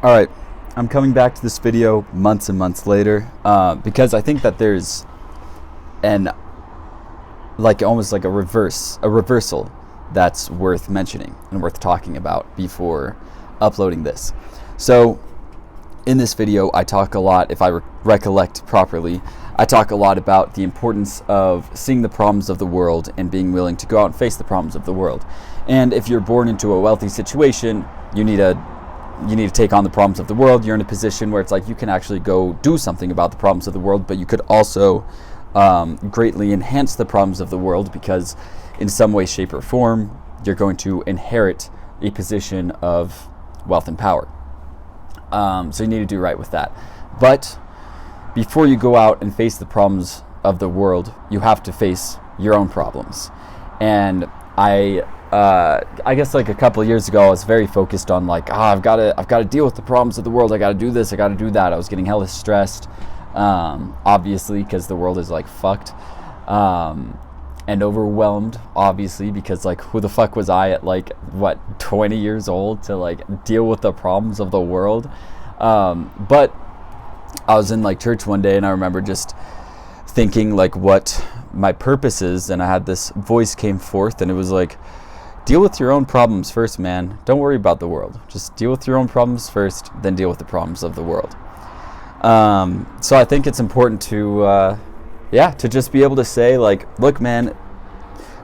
All right, I'm coming back to this video months and months later because I think that there's an almost like a reversal that's worth mentioning and worth talking about before uploading this. So in this video, I talk a lot, if I recollect properly, I talk a lot about the importance of seeing the problems of the world and being willing to go out and face the problems of the world. And if you're born into a wealthy situation, you need to take on the problems of the world. You're in a position where it's like you can actually go do something about the problems of the world, but you could also greatly enhance the problems of the world because in some way, shape, or form, you're going to inherit a position of wealth and power. So you need to do right with that. But before you go out and face the problems of the world, you have to face your own problems. And I guess like a couple of years ago, I was very focused on like, I've got to deal with the problems of the world. I got to do this. I got to do that. I was getting hella stressed, obviously, because the world is like fucked, and overwhelmed, obviously, because like who the fuck was I at like 20 years old to like deal with the problems of the world? But I was in like church one day and I remember just thinking like what my purpose is, and I had this voice came forth and it was like, deal with your own problems first, man. Don't worry about the world. Just deal with your own problems first, then deal with the problems of the world. So I think it's important to just be able to say like, look, man,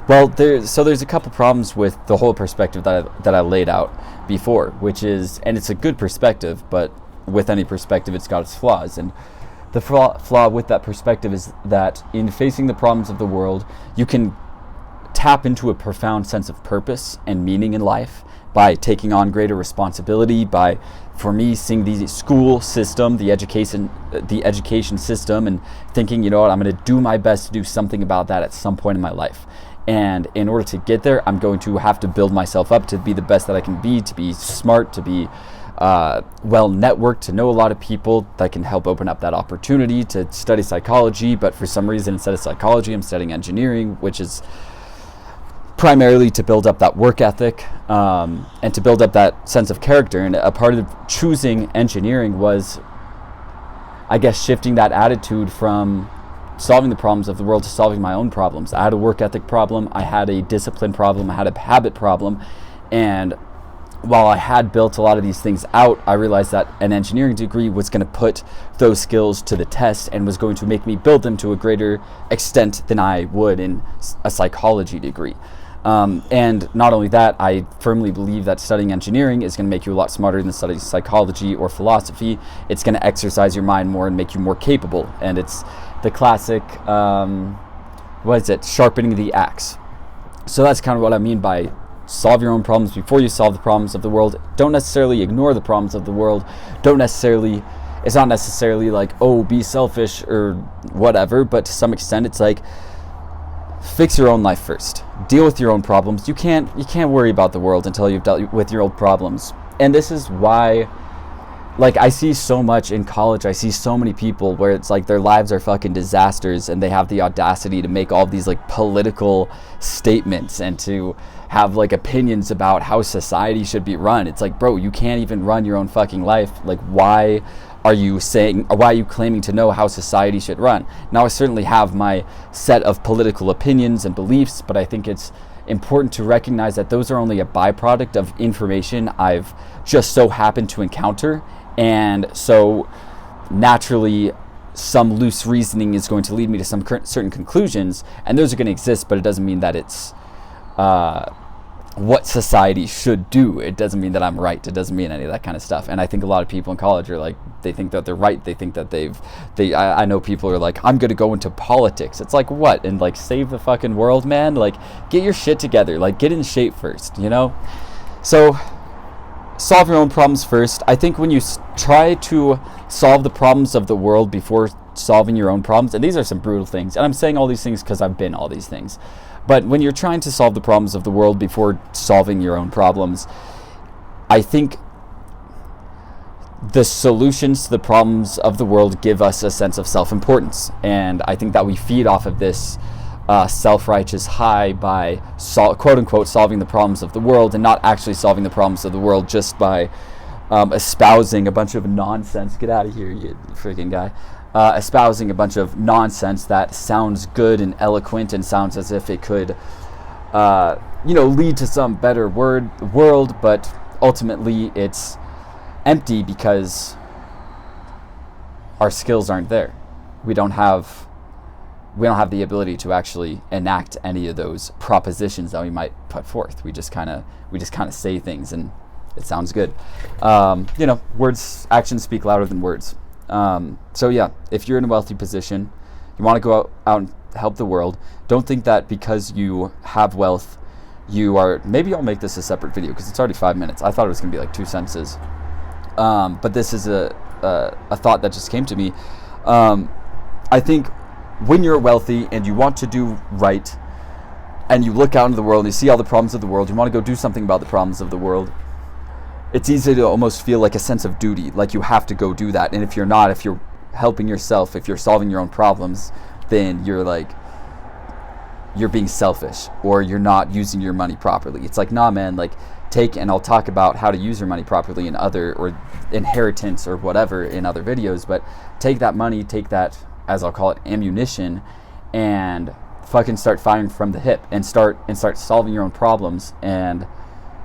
well, there's a couple problems with the whole perspective that I laid out before, which is, and it's a good perspective, but with any perspective, it's got its flaws. And the flaw with that perspective is that in facing the problems of the world, you can tap into a profound sense of purpose and meaning in life by taking on greater responsibility, by, for me, seeing the school system, the education system, and thinking, you know what, I'm going to do my best to do something about that at some point in my life. And in order to get there, I'm going to have to build myself up to be the best that I can be, to be smart, to be well networked, to know a lot of people that can help open up that opportunity to study psychology. But for some reason, instead of psychology, I'm studying engineering, which is primarily to build up that work ethic and to build up that sense of character. And a part of choosing engineering was, I guess, shifting that attitude from solving the problems of the world to solving my own problems. I had a work ethic problem, I had a discipline problem, I had a habit problem, and while I had built a lot of these things out, I realized that an engineering degree was going to put those skills to the test and was going to make me build them to a greater extent than I would in a psychology degree. And not only that, I firmly believe that studying engineering is going to make you a lot smarter than studying psychology or philosophy. It's going to exercise your mind more and make you more capable. And it's the classic, sharpening the axe. So that's kind of what I mean by solve your own problems before you solve the problems of the world. Don't necessarily ignore the problems of the world. It's not necessarily like, oh, be selfish or whatever, but to some extent it's like, fix your own life first. Deal with your own problems. You can't worry about the world until you've dealt with your own problems. And this is why, like, I see so much in college, I see so many people where it's like their lives are fucking disasters and they have the audacity to make all these like political statements and to have like opinions about how society should be run. It's like, bro, you can't even run your own fucking life. Like, why are you claiming to know how society should run? Now, I certainly have my set of political opinions and beliefs, but I think it's important to recognize that those are only a byproduct of information I've just so happened to encounter. And so naturally, some loose reasoning is going to lead me to some certain conclusions, and those are going to exist, but it doesn't mean that it's what society should do. It doesn't mean that I'm right. It doesn't mean any of that kind of stuff. And I think a lot of people in college are like, they think that they're right. They think that I know people are like, I'm going to go into politics. It's like, what? And like, save the fucking world, man? Like, get your shit together. Like, get in shape first, you know? So, solve your own problems first. I think when you try to solve the problems of the world before solving your own problems, and these are some brutal things, and I'm saying all these things because I've been all these things, but when you're trying to solve the problems of the world before solving your own problems, I think the solutions to the problems of the world give us a sense of self-importance. And I think that we feed off of this self-righteous high by quote-unquote solving the problems of the world, and not actually solving the problems of the world just by espousing a bunch of nonsense. Get out of here, you freaking guy. Espousing a bunch of nonsense that sounds good and eloquent and sounds as if it could, lead to some better world, but ultimately it's empty because our skills aren't there. We don't have the ability to actually enact any of those propositions that we might put forth. We just kind of say things and it sounds good. Words, actions speak louder than words. So yeah, if you're in a wealthy position, you want to go out and help the world. Don't think that because you have wealth, you are. Maybe I'll make this a separate video because it's already 5 minutes. I thought it was gonna be like 2 sentences, but this is a thought that just came to me. I think when you're wealthy and you want to do right, and you look out into the world and you see all the problems of the world, you want to go do something about the problems of the world. It's easy to almost feel like a sense of duty, like you have to go do that. And if you're not, if you're helping yourself, if you're solving your own problems, then you're being selfish, or you're not using your money properly. It's like, nah, man, like and I'll talk about how to use your money properly in other, or inheritance or whatever in other videos, but take that money, take that, as I'll call it, ammunition, and fucking start firing from the hip and start solving your own problems, and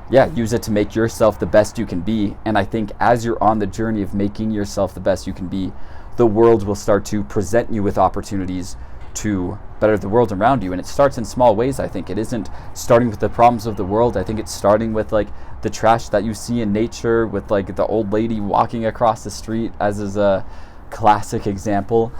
use it to make yourself the best you can be. And I think as you're on the journey of making yourself the best you can be, the world will start to present you with opportunities to better the world around you. And it starts in small ways. I think it isn't starting with the problems of the world. I think it's starting with like the trash that you see in nature, with like the old lady walking across the street, as is a classic example.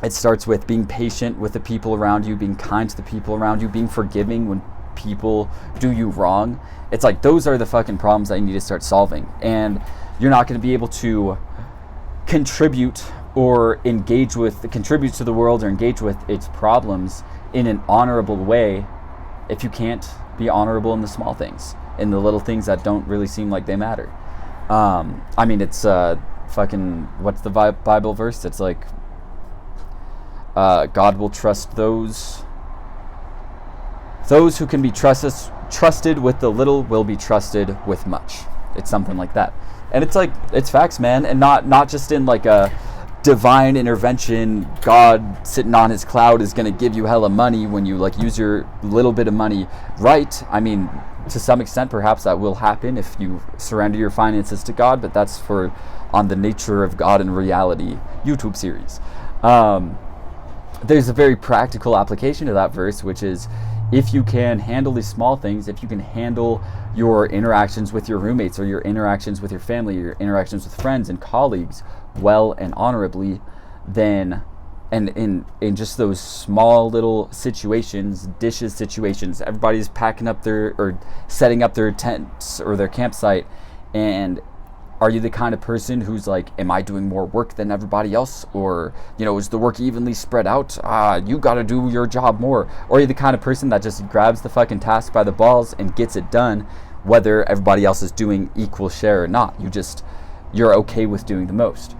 It starts with being patient with the people around you, being kind to the people around you, being forgiving when people do you wrong. It's like, those are the fucking problems that you need to start solving. And you're not going to be able to contribute to the world or engage with its problems in an honorable way if you can't be honorable in the small things, in the little things that don't really seem like they matter. It's fucking, what's the Bible verse? It's like, God will trust those who can be trusted with the little will be trusted with much. It's something like that. And it's like, it's facts, man. And not just in like a divine intervention, God sitting on his cloud is going to give you hella money when you like use your little bit of money right. I mean, to some extent, perhaps that will happen if you surrender your finances to God, but that's for on the Nature of God and Reality YouTube series. There's a very practical application to that verse, which is, if you can handle these small things, if you can handle your interactions with your roommates or your interactions with your family, your interactions with friends and colleagues well and honorably, then, and in just those small little situations, everybody's packing up or setting up their tents or their campsite, and are you the kind of person who's like, am I doing more work than everybody else? Or, is the work evenly spread out? You got to do your job more. Or are you the kind of person that just grabs the fucking task by the balls and gets it done, whether everybody else is doing equal share or not? You're okay with doing the most.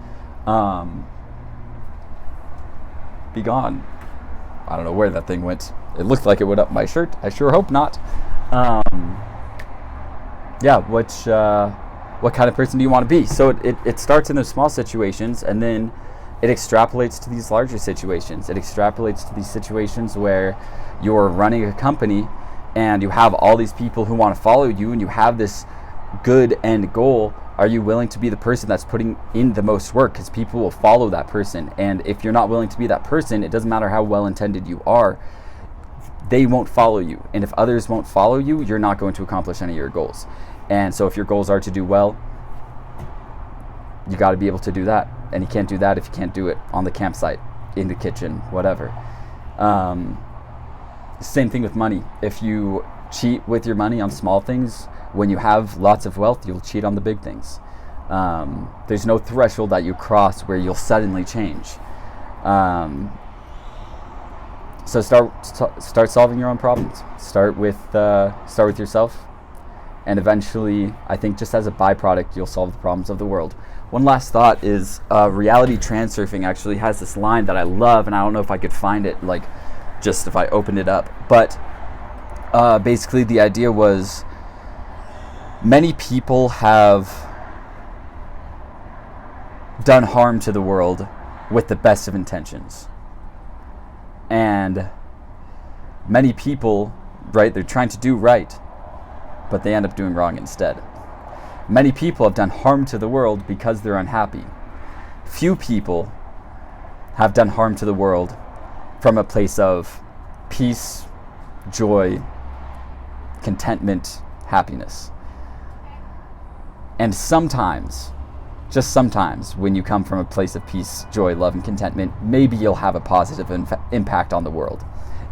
Be gone. I don't know where that thing went. It looked like it went up my shirt. I sure hope not. What kind of person do you want to be? So it starts in those small situations, and then it extrapolates to these larger situations. It extrapolates to these situations where you're running a company and you have all these people who want to follow you, and you have this good end goal. Are you willing to be the person that's putting in the most work? Because people will follow that person. And if you're not willing to be that person, it doesn't matter how well intended you are, they won't follow you. And if others won't follow you, you're not going to accomplish any of your goals. And so if your goals are to do well, you got to be able to do that. And you can't do that if you can't do it on the campsite, in the kitchen, whatever. Same thing with money. If you cheat with your money on small things, when you have lots of wealth, you'll cheat on the big things. There's no threshold that you cross where you'll suddenly change. So start solving your own problems. Start with yourself. And eventually, I think just as a byproduct, you'll solve the problems of the world. One last thought is Reality Transurfing actually has this line that I love, and I don't know if I could find it, like, just if I opened it up. But basically the idea was, Many people have done harm to the world with the best of intentions. And many people, right, they're trying to do right, but they end up doing wrong instead. Many people have done harm to the world because they're unhappy. Few people have done harm to the world from a place of peace, joy, contentment, happiness. And sometimes, just sometimes, when you come from a place of peace, joy, love, and contentment, maybe you'll have a positive impact on the world.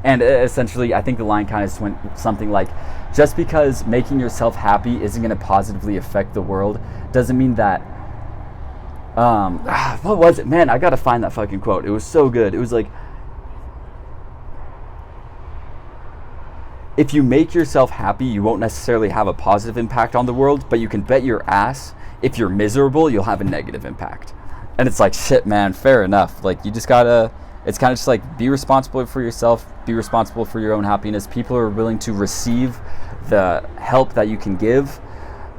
And essentially, I think the line kind of went something like, just because making yourself happy isn't going to positively affect the world doesn't mean that, what was it? Man, I got to find that fucking quote. It was so good. It was like, if you make yourself happy, you won't necessarily have a positive impact on the world, but you can bet your ass, if you're miserable, you'll have a negative impact. And it's like, shit, man, fair enough. Like, you just gotta, it's kind of just like, be responsible for yourself, be responsible for your own happiness. People who are willing to receive the help that you can give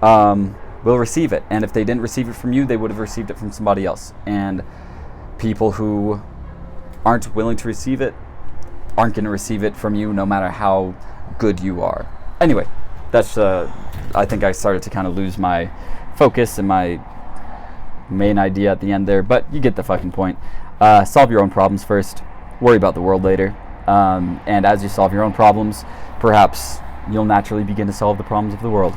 will receive it. And if they didn't receive it from you, they would have received it from somebody else. And people who aren't willing to receive it aren't going to receive it from you, no matter how good you are. Anyway, that's I think I started to kind of lose my focus and my main idea at the end there, but you get the fucking point. Solve your own problems first, worry about the world later, and as you solve your own problems, perhaps you'll naturally begin to solve the problems of the world.